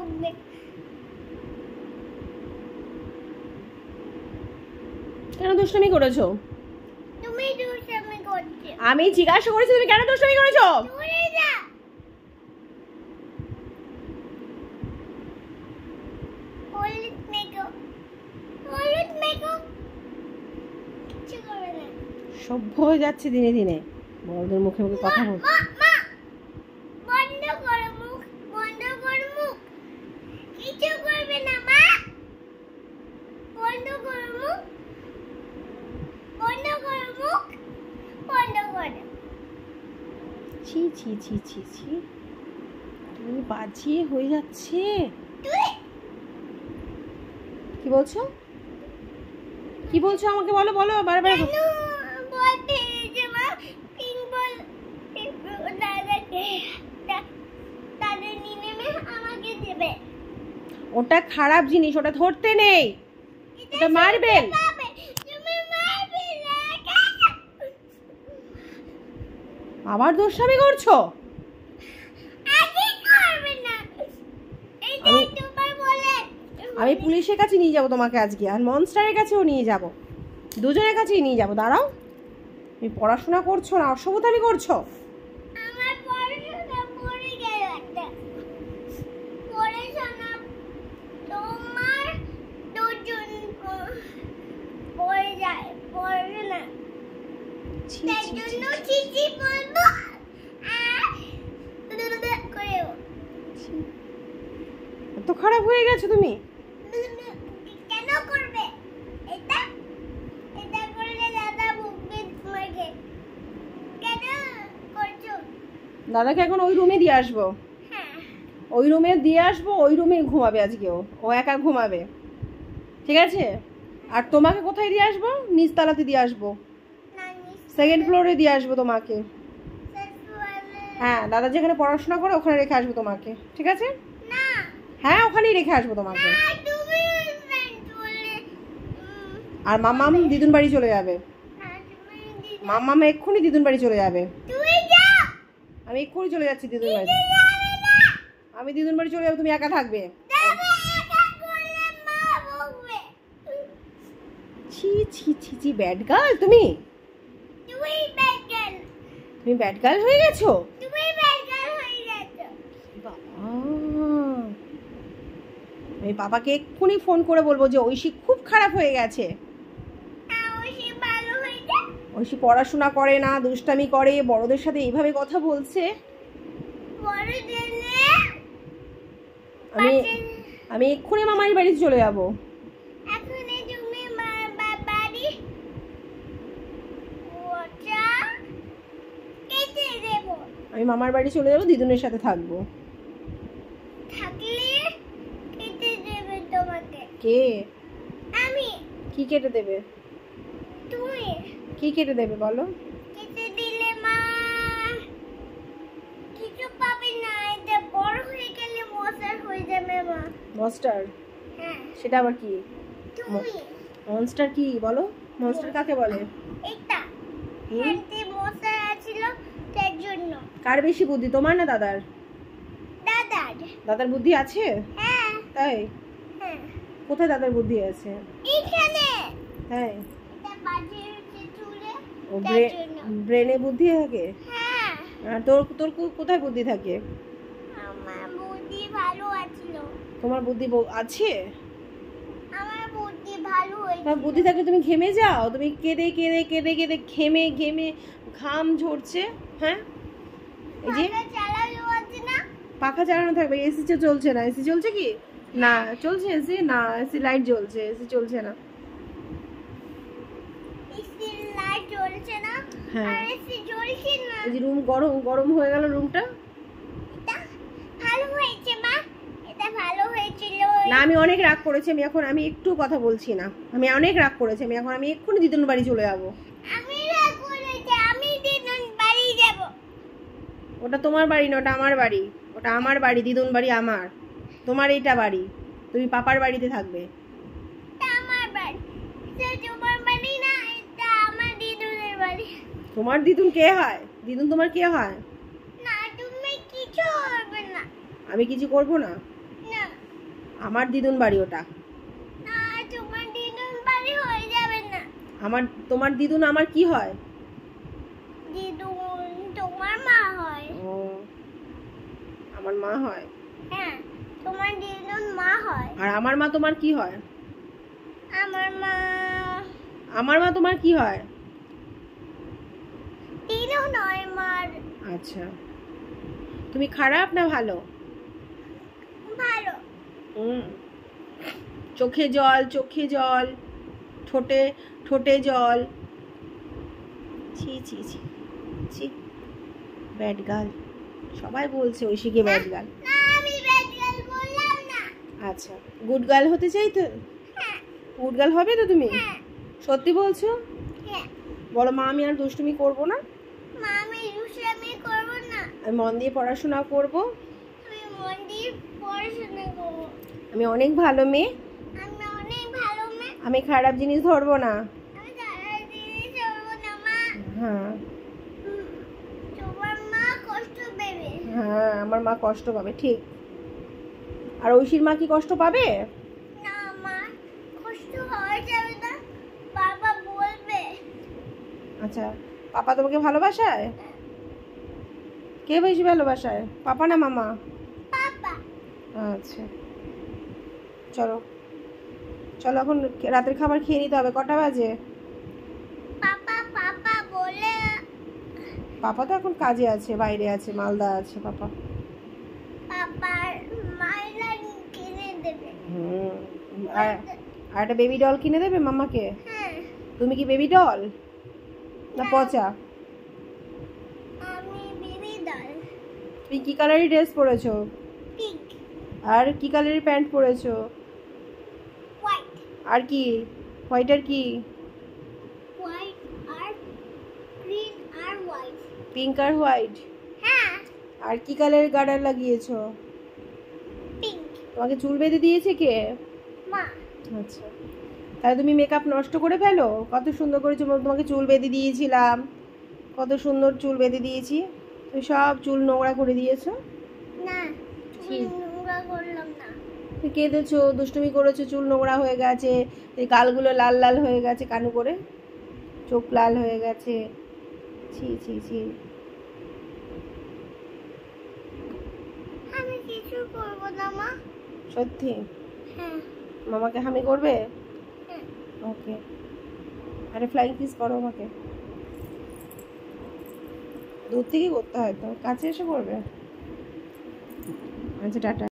বকবে। কেন দুষ্টুমি করেছো? তুমি দুষ্টুমি করছো। আমি জিজ্ঞাসা করেছি তুমি কেন দুষ্টুমি করেছো? দূরে যা। হলুদ মেকো, হলুদ মেকো। কিছু করবে না। সভ্য হয়ে যাচ্ছে দিনে দিনে, বড়দের মুখে মুখে কথা বল। মা মা বন্ধ করো মুখ, বন্ধ করো মুখ। কিছু করবে না মা, বন্ধ করো মুখ, বন্ধ করো মুখ, বন্ধ করো। ছি ছি ছি ছি ছি, তুমি বাজিয়ে হয়ে যাচ্ছে। তুই কি বলছো? কি বলছো আমাকে বলো বলো, বারবার কেন বলতে যে মা পিঙ্গল দাদাকে তাদের নিয়ে নেমে আমাকে দেবে। ওটা খারাপ জিনিস, ওটা ধরতে নেই, ওটা মারবেন। তুমি মারবে না। আবার দুষ্টামি করছো? আগে করবে না। এটাই তোমার বলে। আমি পুলিশের কাছে নিয়ে যাব তোমাকে আজকে, আর মনস্টারের কাছেও নিয়ে যাব, দুজনের কাছেই নিয়ে যাব। দাঁড়াও, তুমি পড়াশোনা করছো না, অসভ্যতামি করছো। আমার পড়াশোনা পড়ে গেল একটা। পড়াশোনা তোমার দুজন পড়ে যায়, পড়াশোনা। ছি তার ছি ছি জন্য ছি, চিঠি বলবো আর করেও। ছি। এত খারাপ হয়ে গেছো তুমি? কেন করবে এটা? এটা করলে দাদা বকবে তোমাকে। কেন করছো? দাদাকে এখন ওই রুমে দিয়ে আসবো, হ্যাঁ ওই রুমে দিয়ে আসবো, ওই রুমে ঘুমাবে আজকেও, ও একা ঘুমাবে, ঠিক আছে? আর তোমাকে কোথায় দিয়ে আসবো? নিচতলাতে দিয়ে আসবো, সেকেন্ড ফ্লোরে দিয়ে আসবো তোমাকে। হ্যাঁ, দাদা যেখানে পড়াশোনা করে ওখানে রেখে আসবো তোমাকে, ঠিক আছে? না হ্যাঁ, ওখানেই রেখে আসবো তোমাকে। না তুমি ফ্রেন্ড বলে আর মাম্মাম দিদুন বাড়ি চলে যাবে, না তুমি দিদি মাম্মাম এক্ষুনি দিদুন বাড়ি চলে যাবে। তুই যাও। আমি এক্ষুনি চলে যাচ্ছি দিদুন বাড়ি, দিদি যাবে না। আমি দিদুন বাড়ি চলে যাবো, তুমি একা থাকবে। যাবে একা করলে মা বকবে। ছি ছি ছি ছি, ব্যাড গার্ল তুমি, তুই ব্যাড গার্ল, তুমি ব্যাড গার্ল হয়ে গেছো। তুমি ব্যাড গার্ল হয়ে গেছো। বাবা, আমি বাবাকে এক্ষুনি ফোন করে বলবো যে ঐশী খুব খারাপ হয়ে গেছে। ঐশী ভালো হয়েছে। ঐশী পড়াশোনা করে না, দুষ্টামি করে, বড়দের সাথে এইভাবে কথা বলছে। বড় দিনে আমি আমি এক্ষুনি মামার বাড়ি চলে যাব। এখন তুমি বাড়ি ওটা কেটে দেব। আমি মামার বাড়ি চলে যাব, দিদুনের সাথে থাকবো। থাকলে কেটে দেবে তোমাকে। কে? আমি। কি কেটে দেবে? তুমি কি কেটে দেবে বলো? কেটে দিলে মা কিছু পাবে না। এটা বড় হয়ে গেলে মশার হয়ে যাবে মা। মনস্টার? হ্যাঁ সেটা আবার কি? তুমি মনস্টার কি বলো? মনস্টার কাকে বলে? এটা হুম? হ্যান্ডে মশা আছিল তার জন্য। কার বেশি বুদ্ধি, তোমার না দাদার? দাদার। দাদার বুদ্ধি আছে? হ্যাঁ তাই? হ্যাঁ কোথায় দাদার বুদ্ধি আছে? এখানে তাই? এটা বাজে হচ্ছে চুলে ও তার জন্য। ব্রেনে বুদ্ধি থাকে? হ্যাঁ আর তোর তোর কোথায় বুদ্ধি থাকে? আমার বুদ্ধি ভালো আছিল। তোমার বুদ্ধি আছে? আমার বুদ্ধি ভালো হয়েছে। তোমার বুদ্ধি থাকলে তুমি ঘেমে যাও, তুমি কেঁদে কেঁদে কেঁদে কেঁদে ঘেমে ঘেমে ঘাম ঝরছে। হ্যাঁ, এই যে পাখা চালালো আছে না। পাখা চালানো থাকবে, এসি তো চলছে না। এসি চলছে কি? না চলছে এসি, না এসি লাইট জ্বলছে, এসি চলছে না। এসি লাইট জ্বলছে না। হ্যাঁ। আর এসি জ্বলছে না। এই যে রুম গরম গরম হয়ে গেল রুমটা। এটা ভালো হয়েছে মা, এটা ভালো হয়েছিল। না, আমি অনেক রাগ করেছি, আমি একটু কথা বলছি না, আমি অনেক রাগ করেছি। আমি এক্ষুনি দিদুন বাড়ি চলে যাবো। আমি রাগ করেছি, আমি দিদুন বাড়ি যাব। ওটা তোমার বাড়ি না, ওটা আমার বাড়ি। ওটা আমার বাড়ি, দিদুন বাড়ি আমার, তোমার এইটা বাড়ি। তুমি পাপার বাড়িতে থাকবে। এটা আমার বাড়ি। এটা তোমার বাড়ি না, এটা আমার দিদুনের বাড়ি। তোমার দিদুন কে হয়? দিদুন তোমার কে হয়? না তুমি কিছু করবে না। আমি কিছু করবো না? না আমার দিদুন বাড়ি ওটা। না, তোমার দিদুন বাড়ি হয়ে যাবে না। তোমার দিদুন আমার কি হয়? দিদুন তোমার মা হয়। ও, আমার মা হয়। হ্যাঁ, তোমার দিদুন মা হয়। আর আমার মা তোমার কি হয়? আমার মা তোমার কি হয়? দিদুন নয় মার। আচ্ছা, তুমি খারাপ না ভালো? ভালো। চোখে জল, ঠোঁটে জল। ছি ছি ছি ছি, ব্যাড গার্ল। সবাই বলছে ঐশীকে ব্যাড গার্ল। না, আমি ব্যাড গার্ল বললাম না। আচ্ছা, গুড গার্ল হতে চাই তো? হ্যাঁ। গুড গার্ল হবে তো তুমি? হ্যাঁ। সত্যি বলছো? হ্যাঁ। বলো, মা আমি আর দুষ্টুমি করবো না। মা, আমি দুষ্টামি করব না। আমি মন দিয়ে পড়াশোনা করব। আমি মন দিয়ে পড়াশোনা করব। আমি অনেক ভালো মেয়ে। আমি অনেক ভালো মেয়ে। আমি খারাপ জিনিস ধরবো না। আমি খারাপ জিনিস করব না মা। হ্যাঁ তোমার মা কষ্ট পাবে। হ্যাঁ, আমার মা কষ্ট পাবে, ঠিক। আর ঐশীর মা কি কষ্ট পাবে? না মা, কষ্ট হওয়া যাবে না, বাবা বলবে। আচ্ছা, পাপা তোমাকে ভালোবাসায়? কে বেশি ভালোবাসায়, পাপা না মামা? পাপা। আচ্ছা, চলো চলো, এখন রাতের খাবার খেয়ে নিতে হবে। কটা বাজে? পাপা পাপা বলে। পাপা তো এখন কাজে আছে, বাইরে আছে, মালদা আছে পাপা। পাপার মাইলা কিনে দেবে। আর একটা বেবি ডল কিনে দেবে মামাকে? হ্যাঁ। তুমি কি বেবি ডল না পচা? আমি বেবি ডল। তুমি কি কালারের ড্রেস পরেছো? পিঙ্ক। আর কি কালারের প্যান্ট পরেছো? হোয়াইট। আর কি? হোয়াইট আর কি? হোয়াইট আর গ্রিন আর হোয়াইট। পিঙ্ক আর হোয়াইট। হ্যাঁ। আর কি কালারের গার্ডার লাগিয়েছো? পিঙ্ক। তোমাকে চুল বেঁধে দিয়েছে কে? মা। আচ্ছা, তাহলে তুমি মেকআপ নষ্ট করে ফেলো? কত সুন্দর করে তোমাকে চুল বেঁধে দিয়েছিলাম, কত সুন্দর চুল বেঁধে দিয়েছি, তুমি সব চুল নোংরা করে দিয়েছো। না, কি? নোংরা করলাম না। তুমি কেঁদেছো, দুষ্টুমি করেছো, চুল নোংরা হয়ে গেছে, এই গালগুলো লাল লাল হয়ে গেছে, কানু করে চোখ লাল হয়ে গেছে। ছি ছি ছি। আমি কিছু করব না মা। সত্যি? হ্যাঁ। মামাকে হামি করবে? হ্যাঁ। ওকে, আরে ফ্লাইং কিস করো আমাকে। দূর থেকে করতে হয় তো, কাছে এসে করবে? আচ্ছা, টাটা।